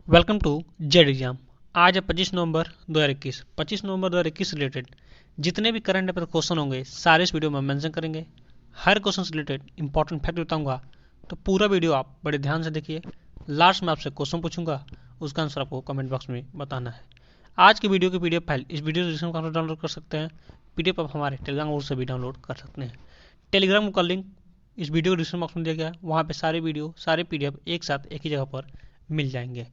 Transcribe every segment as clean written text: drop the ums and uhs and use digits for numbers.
Welcome to Z exam. आज है 25 नवंबर 2021। 25 नवंबर 2021 से रिलेटेड जितने भी करंट अफेयर क्वेश्चन होंगे सारे इस वीडियो में मेंशन करेंगे। हर क्वेश्चन से रिलेटेड इंपॉर्टेंट फैक्ट बताऊंगा, तो पूरा वीडियो आप बड़े ध्यान से देखिए। लास्ट में आपसे क्वेश्चन पूछूंगा, उसका आंसर आपको कमेंट बॉक्स में बताना है। आज की वीडियो की पीडीएफ फाइल इस वीडियो डिस्क्रिप्शन में डाउनलोड कर सकते हैं। पीडीएफ आप हमारे टेलीग्राम ग्रुप से भी डाउनलोड कर सकते हैं। टेलीग्राम का लिंक इस वीडियो के डिस्क्रिप्शन बॉक्स में दिया गया है। वहाँ पे सारे वीडियो सारे पीडीएफ एक साथ एक ही जगह पर मिल जाएंगे।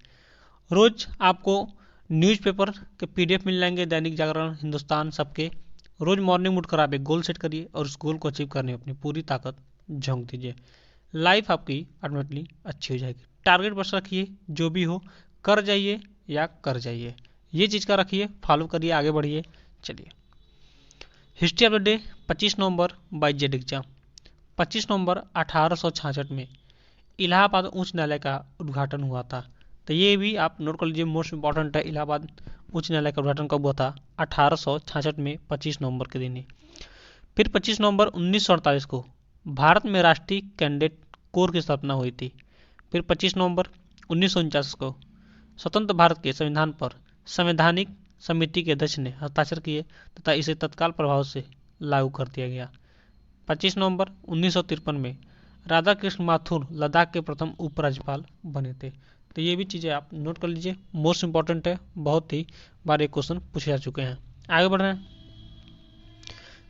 रोज आपको न्यूज़पेपर के पीडीएफ मिल जाएंगे, दैनिक जागरण, हिंदुस्तान, सबके। रोज मॉर्निंग उठकर आप एक गोल सेट करिए और उस गोल को अचीव करने में अपनी पूरी ताकत झोंक दीजिए। लाइफ आपकी ऑटोमेटिकली अच्छी हो जाएगी। टारगेट बस रखिए, जो भी हो कर जाइए या कर जाइए, ये चीज़ का रखिए, फॉलो करिए, आगे बढ़िए। चलिए, history of the day 25 November by Z exam. 25 नवंबर 1866 में इलाहाबाद उच्च न्यायालय का उद्घाटन हुआ था। तो ये भी आप नोट कर लीजिए, मोस्ट इंपॉर्टेंट है। इलाहाबाद उच्च न्यायालय का उद्घाटन कब हुआ था? 1866 में 25 नवंबर के दिन ही। फिर 25 नवंबर 1948 को भारत में राष्ट्रीय कैडेट कोर की स्थापना हुई थी। फिर 25 नवंबर 1949 को स्वतंत्र भारत के संविधान पर संवैधानिक समिति के अध्यक्ष ने हस्ताक्षर किए तथा इसे तत्काल प्रभाव से लागू कर दिया गया। 25 नवंबर 1953 में राधा कृष्ण माथुर लद्दाख के प्रथम उपराज्यपाल बने थे। तो ये भी चीज़ें आप नोट कर लीजिए, मोस्ट इंपॉर्टेंट है, बहुत ही बार ये क्वेश्चन पूछे जा चुके हैं। आगे बढ़ रहे हैं,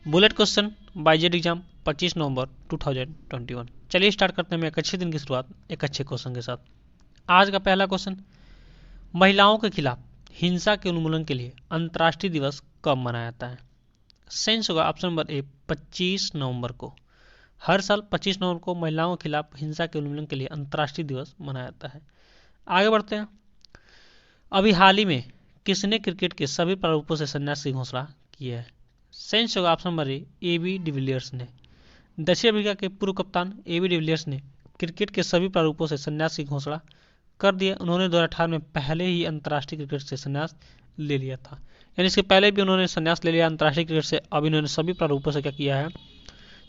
bullet question by Z exam 25 नवंबर 2021। चलिए स्टार्ट करते हैं एक अच्छे दिन की शुरुआत एक अच्छे क्वेश्चन के साथ। आज का पहला क्वेश्चन, महिलाओं के खिलाफ हिंसा के उन्मूलन के लिए अंतर्राष्ट्रीय दिवस कब मनाया जाता है? सेंस होगा ऑप्शन नंबर ए 25 नवंबर को। हर साल 25 नवंबर को महिलाओं के खिलाफ हिंसा के उन्मूलन के लिए अंतर्राष्ट्रीय दिवस मनाया जाता है। आगे बढ़ते हैं, अभी हाल ही में किसने क्रिकेट के सभी प्रारूपों से संन्यास की घोषणा की है? सेंस होगा option number A B de Villiers ने। दक्षिण अफ्रीका के पूर्व कप्तान ए बी डिविलियर्स ने क्रिकेट के सभी प्रारूपों से संन्यास की घोषणा कर दी है। उन्होंने 2018 में पहले ही अंतर्राष्ट्रीय क्रिकेट से संन्यास ले लिया था, यानी इसके पहले भी उन्होंने संन्यास ले लिया अंतर्राष्ट्रीय क्रिकेट से। अब इन्होंने सभी प्रारूपों से क्या किया है?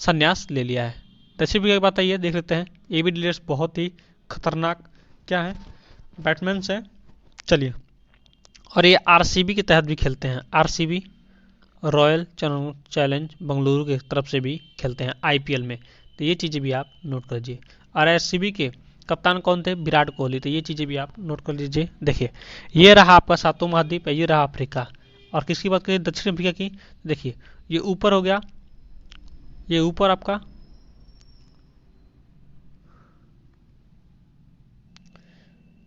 संन्यास ले लिया है। दक्षिण अफ्रीका की बात आइए देख लेते हैं। ए बी डिविलियर्स बहुत ही खतरनाक क्या है? बैट्समैन है। चलिए, और ये आरसीबी के तहत भी खेलते हैं। आरसीबी रॉयल चैलेंज बेंगलुरु की तरफ से भी खेलते हैं आईपीएल में। तो ये चीज़ें भी आप नोट कर लीजिए। और आरसीबी के कप्तान कौन थे? विराट कोहली। तो ये चीज़ें भी आप नोट कर लीजिए। देखिए, ये रहा आपका सातों महाद्वीप, ये रहा अफ्रीका। और किसकी बात करें? दक्षिण अफ्रीका की। देखिए, ये ऊपर हो गया, ये ऊपर आपका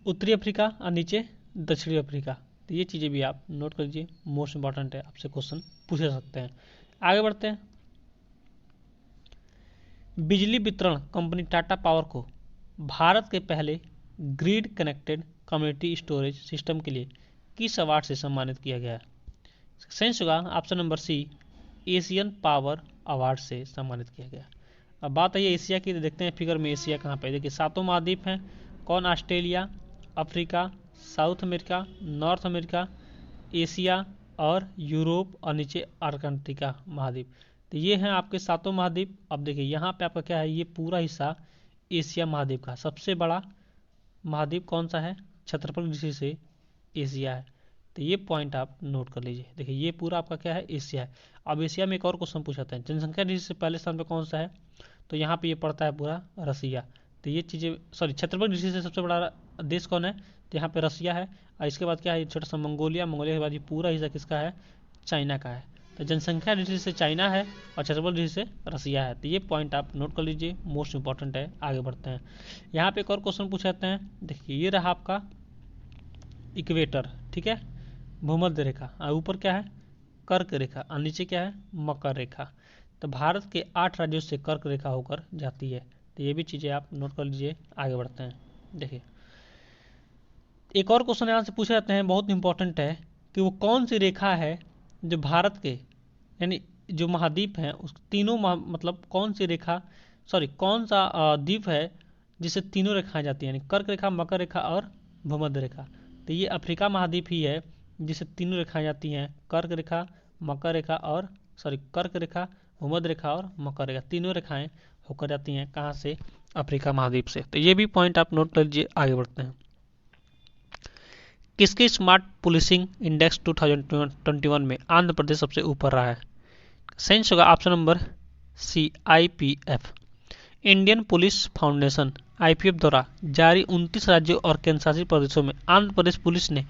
उत्तरी अफ्रीका और नीचे दक्षिणी अफ्रीका। तो ये चीज़ें भी आप नोट कर लीजिए, मोस्ट इंपॉर्टेंट है, आपसे क्वेश्चन पूछे सकते हैं। आगे बढ़ते हैं, बिजली वितरण कंपनी टाटा पावर को भारत के पहले grid connected community storage system के लिए किस अवार्ड से सम्मानित किया गया है? सेंस होगा option number C Asian power award से सम्मानित किया गया। अब बात है एशिया की, तो देखते हैं फिगर में एशिया कहाँ पे। देखिए, सातों महाद्वीप हैं कौन? Australia, Africa, south America, north America, Asia और यूरोप और नीचे अर्कटिका महाद्वीप। तो ये हैं आपके सातों महाद्वीप। अब देखिए यहाँ पे आपका क्या है? ये पूरा हिस्सा एशिया महाद्वीप का सबसे बड़ा महाद्वीप कौन सा है? क्षेत्रफल दृष्टि से एशिया है। तो ये पॉइंट आप नोट कर लीजिए। देखिए, ये पूरा आपका क्या है? एशिया है। अब एशिया में एक और क्वेश्चन पूछाते हैं, जनसंख्या दृष्टि से पहले स्थान पे कौन सा है? तो यहाँ पे ये पड़ता है पूरा रसिया। तो ये चीज़ें, सॉरी, क्षेत्रफल दृष्टि से सबसे बड़ा देश कौन है? तो यहाँ पे रसिया है। और इसके बाद क्या है? छोटा सा मंगोलिया। मंगोलिया के बाद ये पूरा हिस्सा किसका है? चाइना का है। तो जनसंख्या दृष्टि से चाइना है और क्षेत्रफल दृष्टि से रसिया है। तो ये पॉइंट आप नोट कर लीजिए, मोस्ट इंपॉर्टेंट है। आगे बढ़ते हैं, यहाँ पे एक और क्वेश्चन पूछ जाते हैं। देखिए, ये रहा आपका इक्वेटर, ठीक है, भूमध्य रेखा। और ऊपर क्या है? कर्क रेखा। और नीचे क्या है? मकर रेखा। तो भारत के 8 राज्यों से कर्क रेखा होकर जाती है। तो ये भी चीज़ें आप नोट कर लीजिए। आगे बढ़ते हैं, देखिए एक और क्वेश्चन यहाँ से पूछे जाते हैं, बहुत इंपॉर्टेंट है, कि वो कौन सी रेखा है जो भारत के यानी जो महाद्वीप हैं उस तीनों मतलब कौन सी रेखा, सॉरी कौन सा द्वीप है जिसे तीनों रेखाएं जाती हैं, यानी कर्क रेखा, मकर रेखा और भूमध्य रेखा। तो ये अफ्रीका महाद्वीप ही है जिसे तीनों रेखाएं जाती हैं, कर्क रेखा, मकर रेखा और कर्क रेखा, भूमध्य रेखा और मकर रेखा। तीनों रेखाएं होकर जाती हैं कहाँ से? अफ्रीका महाद्वीप से। तो ये भी पॉइंट आप नोट कर लीजिए। आगे बढ़ते हैं, किसके स्मार्ट पुलिसिंग इंडेक्स 2021 में आंध्र प्रदेश सबसे ऊपर रहा है? सही होगा option number C, IPF। Indian police foundation IPF द्वारा जारी 29 राज्यों और केंद्रशासित प्रदेशों में आंध्र प्रदेश पुलिस ने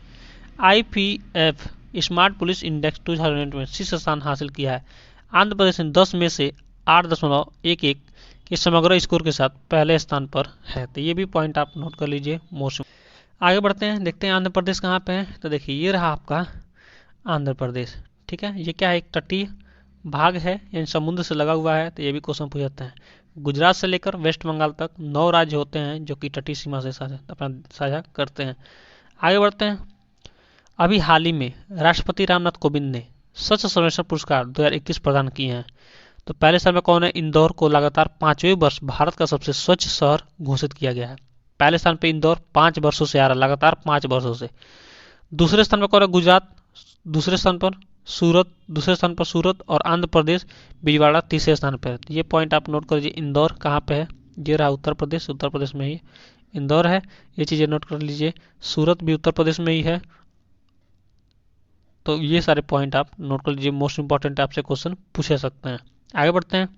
IPF स्मार्ट पुलिस इंडेक्स 2020 में शीर्ष स्थान हासिल किया है। आंध्र प्रदेश ने 10 में से 8.11 के समग्र स्कोर के साथ पहले स्थान पर है। तो ये भी पॉइंट आप नोट कर लीजिए मोस्ट। आगे बढ़ते हैं, देखते हैं आंध्र प्रदेश कहाँ पे है। तो देखिए ये रहा आपका आंध्र प्रदेश, ठीक है। ये क्या है, एक तटीय भाग है, यानी समुद्र से लगा हुआ है। तो ये भी क्वेश्चन पूछ जाते हैं। गुजरात से लेकर वेस्ट बंगाल तक 9 राज्य होते हैं जो कि तटीय सीमा से साझा करते हैं। आगे बढ़ते हैं। अभी हाल ही में राष्ट्रपति रामनाथ कोविंद ने स्वच्छ सर्वेक्षण पुरस्कार 2021 प्रदान किए हैं। तो पहले स्थान पर कौन है? इंदौर को लगातार 5वें वर्ष भारत का सबसे स्वच्छ शहर घोषित किया गया है। पहले स्थान पर इंदौर 5 वर्षों से आ रहा है, लगातार 5 वर्षों से। दूसरे स्थान पर कौन है? गुजरात। दूसरे स्थान पर सूरत और आंध्र प्रदेश बिजवाड़ा तीसरे स्थान पर। ये पॉइंट आप नोट कर लीजिए। इंदौर कहाँ पे है? ये रहा उत्तर प्रदेश में ही इंदौर है। ये चीजें नोट कर लीजिए। सूरत भी उत्तर प्रदेश में ही है। तो ये सारे पॉइंट आप नोट कर लीजिए, मोस्ट इंपॉर्टेंट आपसे क्वेश्चन पूछे सकते हैं। आगे बढ़ते हैं।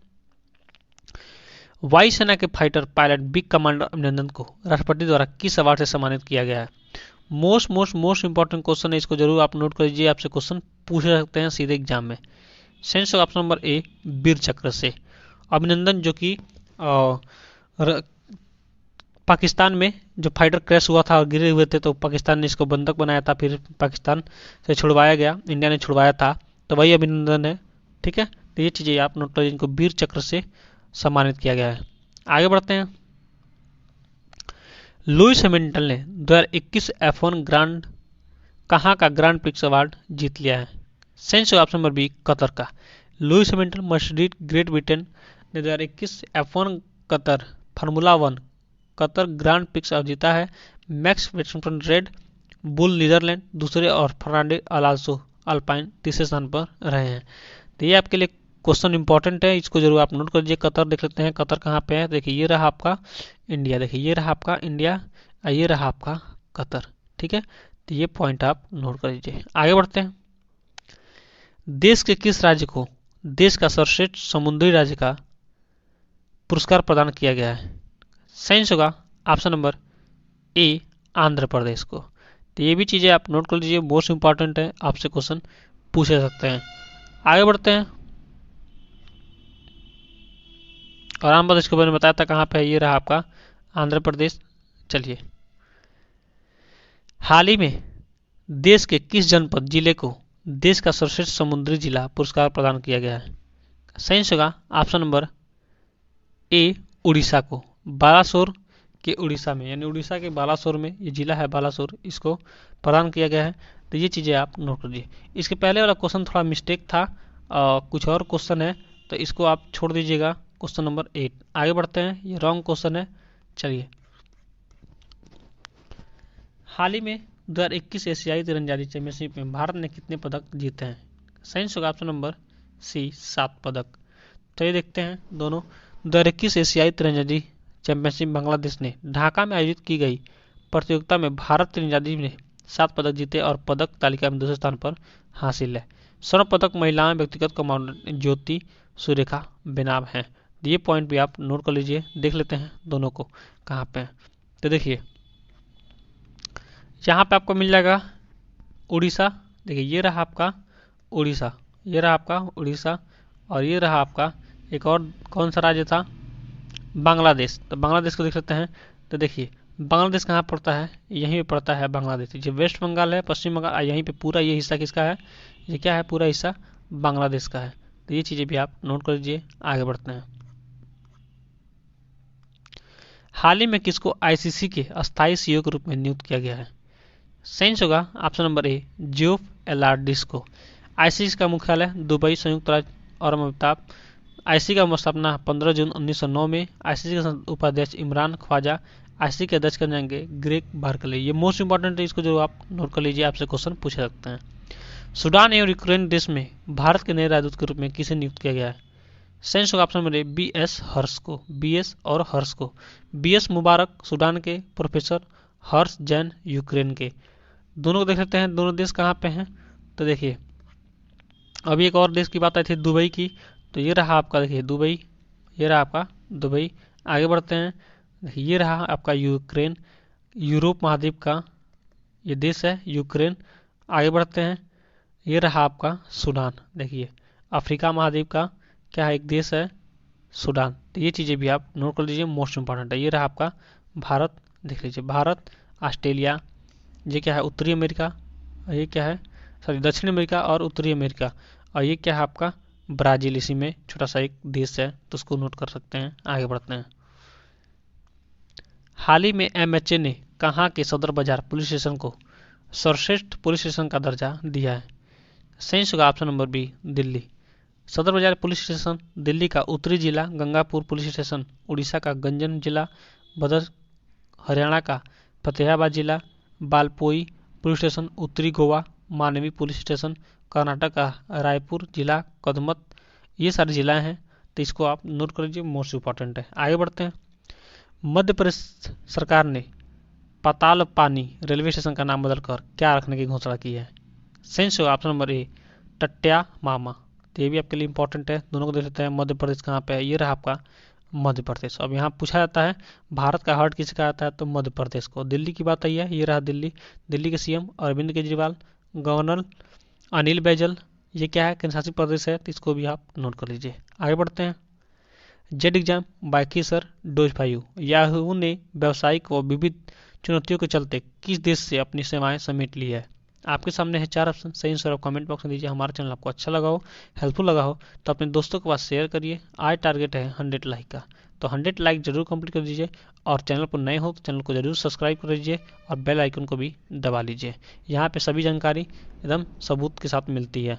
वायुसेना के फाइटर पायलट बिग कमांडर अभिनंदन को राष्ट्रपति द्वारा किस अवार्ड से सम्मानित किया गया है? मोस्ट इंपॉर्टेंट क्वेश्चन है, इसको जरूर आप नोट कर लीजिए, आपसे क्वेश्चन पूछे सकते हैं सीधे एग्जाम में। सेंस ऑप्शन नंबर ए, वीर चक्र से। अभिनंदन जो कि पाकिस्तान में जो फाइटर क्रैश हुआ था और गिरे हुए थे, तो पाकिस्तान ने इसको बंधक बनाया था, फिर पाकिस्तान से छुड़वाया गया, इंडिया ने छुड़वाया था, तो वही अभिनंदन है, ठीक है। तो ये चीजें आप नोट कर लीजिए, इनको वीर चक्र से सम्मानित किया गया है। आगे बढ़ते हैं। लुइस हैमिल्टन ने 2021 F1 ग्रांड कहाँ का ग्रांड प्रिक्स अवार्ड जीत लिया है? सेंस ऑप्शन नंबर बी, कतर का। Lewis Hamilton Mercedes Great Britain ने 2021 F1 Qatar Formula 1 Qatar Grand Prix जीता है। Max Verstappen Red Bull Netherlands दूसरे और फर्नांडो अलोंसो अल्पाइन तीसरे स्थान पर रहे हैं। तो ये आपके लिए क्वेश्चन इंपॉर्टेंट है, इसको जरूर आप नोट कर लीजिए। कतर देख लेते हैं, कतर कहाँ पे है? देखिए ये रहा आपका इंडिया, देखिए ये रहा आपका इंडिया, ये रहा आपका कतर, ठीक है। तो ये पॉइंट आप नोट कर लीजिए। आगे बढ़ते हैं। देश के किस राज्य को देश का सर्वश्रेष्ठ समुद्री राज्य का पुरस्कार प्रदान किया गया है? साइंस होगा ऑप्शन नंबर ए, आंध्र प्रदेश को। तो ये भी चीजें आप नोट कर लीजिए, मोस्ट इंपॉर्टेंट है, आपसे क्वेश्चन पूछे सकते हैं। आगे बढ़ते हैं। और आंध्र प्रदेश के बारे में बताया था कहाँ पे है, ये रहा आपका आंध्र प्रदेश। चलिए, हाल ही में देश के किस जनपद जिले को देश का सर्वश्रेष्ठ समुद्री जिला पुरस्कार प्रदान किया गया है? सही होगा ऑप्शन नंबर ए, उड़ीसा को। बालासोर के उड़ीसा में, यानी उड़ीसा के बालासोर में ये जिला है बालासोर, इसको प्रदान किया गया है। तो ये चीजें आप नोट कर लीजिए। इसके पहले वाला क्वेश्चन थोड़ा मिस्टेक था, कुछ और क्वेश्चन है, तो इसको आप छोड़ दीजिएगा, क्वेश्चन नंबर 8। आगे बढ़ते हैं, ये रॉन्ग क्वेश्चन है। चलिए, हाल ही में 2021 एशियाई तीरंदाजी चैंपियनशिप में भारत ने कितने पदक जीते हैं? सही होगा ऑप्शन नंबर सी, 7 पदक। तो ये देखते हैं दोनों। 2021 एशियाई तीरंदाजी चैंपियनशिप बांग्लादेश ने ढाका में आयोजित की गई प्रतियोगिता में भारत तीरंदाजी ने 7 पदक जीते और पदक तालिका में दूसरे स्थान पर हासिल है। स्वर्ण पदक महिलाएं व्यक्तिगत कमांडर ज्योति सुरेखा बेनाम हैं। ये पॉइंट भी आप नोट कर लीजिए। देख लेते हैं दोनों को कहाँ पे हैं। तो देखिए, यहाँ पे आपको मिल जाएगा उड़ीसा। देखिए ये रहा आपका उड़ीसा, ये रहा आपका उड़ीसा, और ये रहा आपका एक और कौन सा राज्य था? बांग्लादेश। तो बांग्लादेश को देख लेते हैं। तो देखिए बांग्लादेश कहाँ पड़ता है? यहीं पे पड़ता है बांग्लादेश। जो वेस्ट बंगाल है, पश्चिम बंगाल, यहीं पे पूरा ये हिस्सा किसका है? ये क्या है? पूरा हिस्सा बांग्लादेश का है। तो ये चीजें भी आप नोट कर लीजिए। आगे बढ़ते हैं। हाल ही में किसको आईसीसी के अस्थायी सीईओ के रूप में नियुक्त किया गया है? सही होगा ऑप्शन नंबर ए, जियोफ एलार्डिस को। आईसीसी का मुख्यालय दुबई, संयुक्त राज्य अरब अमीरात। आईसीसी का स्थापना 15 जून 1909 में। आईसीसी के उपाध्यक्ष इमरान ख्वाजा। आईसीसी के अध्यक्ष कर जाएंगे ग्रेग बार्कले। ये मोस्ट इंपॉर्टेंट है, इसको जो आप नोट कर लीजिए, आपसे क्वेश्चन पूछे सकते हैं। सूडान एवं यूक्रेन देश में भारत के नए राजदूत के रूप में किसे नियुक्त किया गया है? सही होगा ऑप्शन नंबर ए, BS हर्ष को। BS और हर्ष को। BS मुबारक सूडान के, प्रोफेसर हर्ष जैन यूक्रेन के। दोनों को देख लेते हैं, दोनों देश कहाँ पे हैं। तो देखिए अभी एक और देश की बात आई थी दुबई की, तो ये रहा आपका देखिए दुबई, ये रहा आपका दुबई। आगे बढ़ते हैं, देखिए ये रहा आपका यूक्रेन, यूरोप महाद्वीप का ये देश है यूक्रेन। आगे बढ़ते हैं, ये रहा आपका सूडान, देखिए अफ्रीका महाद्वीप का क्या है एक देश है सूडान। तो ये चीज़ें भी आप नोट कर लीजिए, मोस्ट इंपॉर्टेंट है। ये रहा आपका भारत, देख लीजिए भारत, ऑस्ट्रेलिया, ये क्या है उत्तरी अमेरिका, और ये क्या है सॉरी दक्षिण अमेरिका और उत्तरी अमेरिका, और ये क्या है आपका ब्राज़ील, इसी में छोटा सा एक देश है तो उसको नोट कर सकते हैं। आगे बढ़ते हैं, हाल ही में एमएचए ने कहाँ के सदर बाजार पुलिस स्टेशन को सर्वश्रेष्ठ पुलिस स्टेशन का दर्जा दिया है। सही होगा ऑप्शन नंबर बी, दिल्ली। सदर बाजार पुलिस स्टेशन दिल्ली का उत्तरी जिला, गंगापुर पुलिस स्टेशन उड़ीसा का गंजम जिला, भदर हरियाणा का फतेहाबाद जिला, बालपोई पुलिस स्टेशन उत्तरी गोवा, मानवी पुलिस स्टेशन कर्नाटक का रायपुर जिला, कदमत, ये सारे जिला हैं तो इसको आप नोट कर लीजिए, मोस्ट इंपॉर्टेंट है। आगे बढ़ते हैं, मध्य प्रदेश सरकार ने पाताल पानी रेलवे स्टेशन का नाम बदलकर क्या रखने की घोषणा की है। सेंस होगा ऑप्शन नंबर ए, टट्या मामा। तो ये भी आपके लिए इंपॉर्टेंट है, दोनों को देख लेते हैं। मध्य प्रदेश कहाँ पे है, ये रहा आपका मध्य प्रदेश। अब यहाँ पूछा जाता है भारत का हार्ट किसे कहा जाता है, तो मध्य प्रदेश को। दिल्ली की बात आई है, ये रहा दिल्ली, दिल्ली के सीएम अरविंद केजरीवाल, गवर्नर अनिल बैजल, ये क्या है केंद्र शासित प्रदेश है तो इसको भी आप नोट कर लीजिए। आगे बढ़ते हैं, जेड एग्जाम बाकी सर डोज 5 याहू ने व्यावसायिक व विविध चुनौतियों के चलते किस देश से अपनी सेवाएं समेट ली है। आपके सामने है 4 ऑप्शन, सही आंसर आप कमेंट बॉक्स में दीजिए। हमारा चैनल आपको अच्छा लगा हो, हेल्पफुल लगा हो तो अपने दोस्तों के पास शेयर करिए। आज टारगेट है 100 लाइक का, तो 100 लाइक जरूर कंप्लीट कर दीजिए। और चैनल पर नए हो तो चैनल को जरूर सब्सक्राइब कर लीजिए और बेल आइकन को भी दबा लीजिए। यहाँ पे सभी जानकारी एकदम सबूत के साथ मिलती है।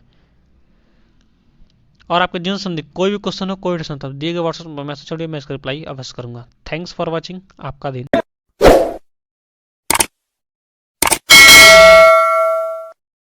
और आपके जीवन संबंधी कोई भी क्वेश्चन हो, कोई भी प्रश्न हो, दिए गए व्हाट्सएप पर मैसेज छोड़िए, मैं इसका रिप्लाई अवश्य करूंगा। थैंक्स फॉर वॉचिंग, आपका दिन